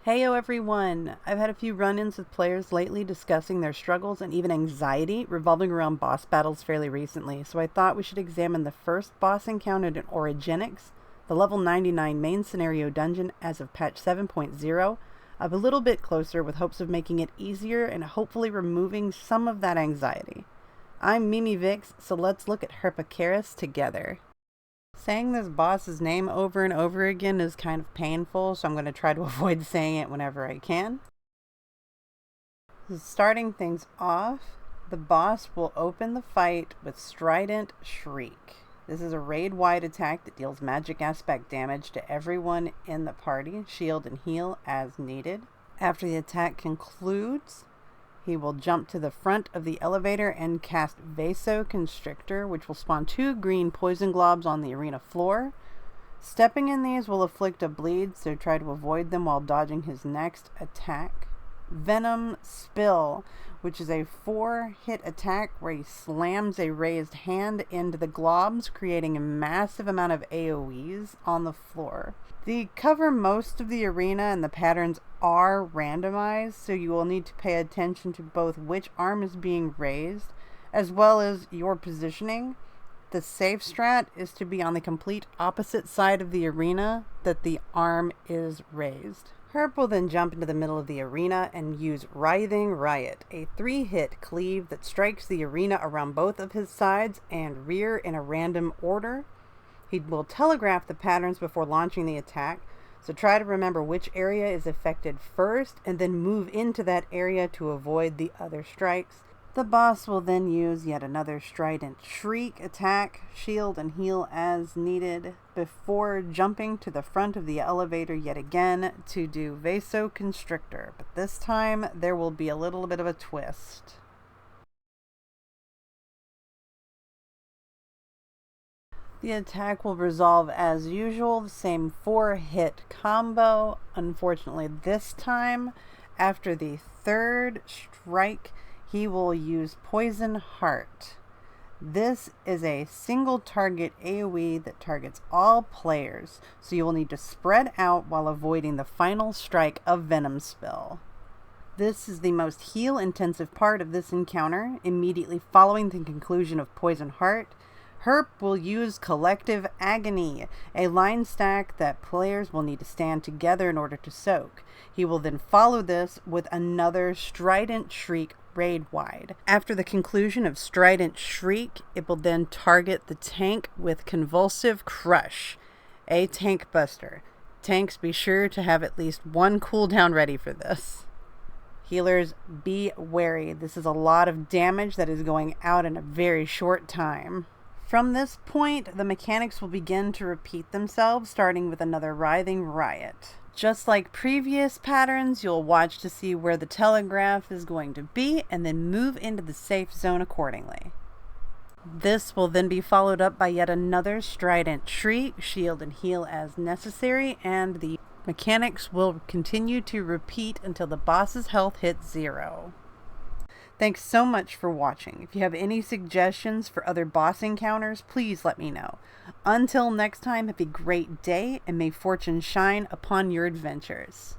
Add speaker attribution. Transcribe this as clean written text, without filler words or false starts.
Speaker 1: Heyo everyone! I've had a few run-ins with players lately discussing their struggles and even anxiety revolving around boss battles fairly recently, so I thought we should examine the first boss encountered in Origenics, the level 99 main scenario dungeon as of patch 7.0, up a little bit closer with hopes of making it easier and hopefully removing some of that anxiety. I'm Mimi Vix, so let's look at Herpekaris together. Saying this boss's name over and over again is kind of painful, so I'm going to try to avoid saying it whenever I can. Starting things off, the boss will open the fight with Strident Shriek. This is a raid-wide attack that deals magic aspect damage to everyone in the party, shield and heal as needed. After the attack concludes, he will jump to the front of the elevator and cast Vasoconstrictor, which will spawn 2 green poison globs on the arena floor. Stepping in these will inflict a bleed, so try to avoid them while dodging his next attack. Venom Spill, which is a 4-hit attack where he slams a raised hand into the globs, creating a massive amount of AoEs on the floor. They cover most of the arena and the patterns are randomized, so you will need to pay attention to both which arm is being raised, as well as your positioning. The safe strat is to be on the complete opposite side of the arena that the arm is raised. Herp will then jump into the middle of the arena and use Writhing Riot, a 3-hit cleave that strikes the arena around both of his sides and rear in a random order. He will telegraph the patterns before launching the attack, so try to remember which area is affected first and then move into that area to avoid the other strikes. The boss will then use yet another Strident Shriek attack, shield and heal as needed, before jumping to the front of the elevator yet again to do Vasoconstrictor, but this time there will be a little bit of a twist. The attack will resolve as usual, the same 4-hit combo. Unfortunately this time, after the 3rd strike, he will use Poison Heart. This is a single target AoE that targets all players, so you will need to spread out while avoiding the final strike of Venom Spill. This is the most heal intensive part of this encounter. Immediately following the conclusion of Poison Heart, Herp will use Collective Agony, a line stack that players will need to stand together in order to soak. He will then follow this with another Strident Shriek raid-wide. After the conclusion of Strident Shriek, it will then target the tank with Convulsive Crush, a tank buster. Tanks, be sure to have at least 1 cooldown ready for this. Healers, be wary. This is a lot of damage that is going out in a very short time. From this point, the mechanics will begin to repeat themselves, starting with another Writhing Riot. Just like previous patterns, you'll watch to see where the telegraph is going to be, and then move into the safe zone accordingly. This will then be followed up by yet another Strident Shriek, shield and heal as necessary, and the mechanics will continue to repeat until the boss's health hits 0. Thanks so much for watching. If you have any suggestions for other boss encounters, please let me know. Until next time, have a great day, and may fortune shine upon your adventures.